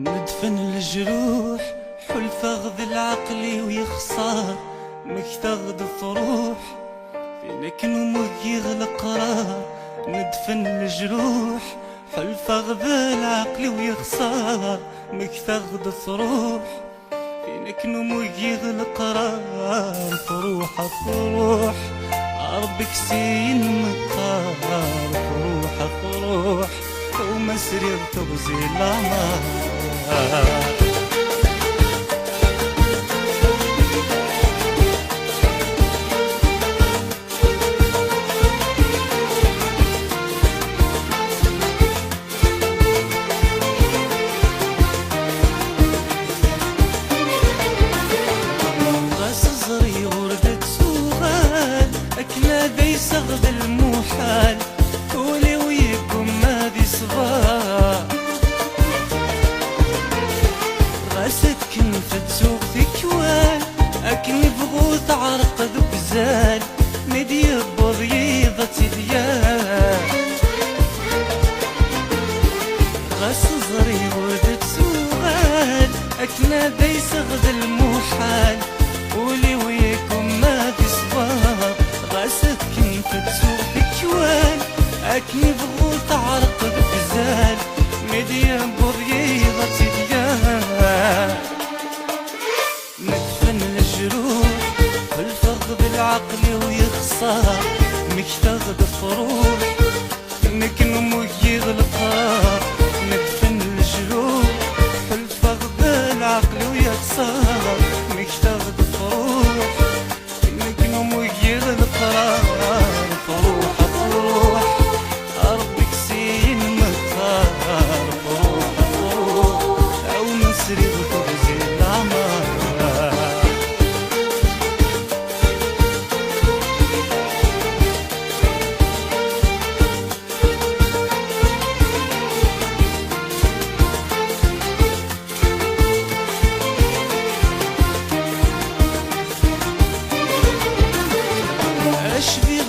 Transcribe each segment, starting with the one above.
ندفن الجروح حل فغذ العقل ويخسر مكتغد الطروح فينك نمك يغلق قرار. ندفن الجروح حل فغذ العقل ويخسر مكتغد الطروح فينك نمك يغلق قرار. فروح فروح ربك سين مقار. فروح فروح وما سرير تغزي العمار. يسغد المحال ولي ويكم ما ذي صغار. غاسد كنفت سوق ثكوال أكني بغوث عرق ذوك زال ندي بضيضة ديال. غاس زري وردت سوغال أكنا ذا يسغد المحال ولي ويكم ما ذي صغار. غاسد فتسوق كوان أكني بغوث عرق بزال مديان بريضة ديال. ندفن الجروح والفقد العقل ويخسر مكتغد الفروح انك نمو يغلقار. ندفن الجروح والفقد العقل ويخسر مكتغد الفروح انك نمو يغلقار. فروح فروح ربك سين مختار. فروح فروح او نسري وتغزي العمار. اشبي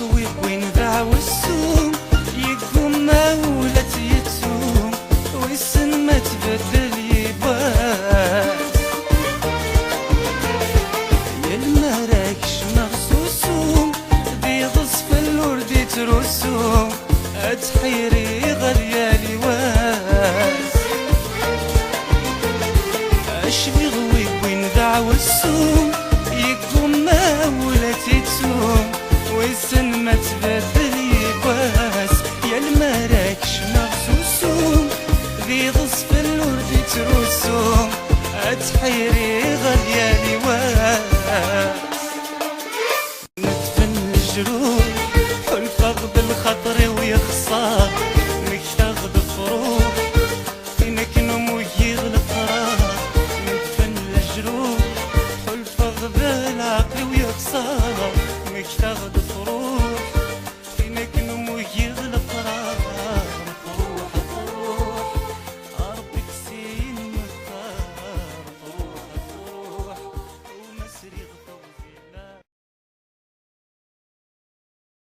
وين ذا والسوم يقوم ما ولات يتسوم والسن ما تبدل يباس. يا المراكش مغسوسوم بيض صف الورد ترسوم اتحيري غالية لواس. اشبي وين ذا والسوم يقوم ما ولات يتسوم والسن ما تبدل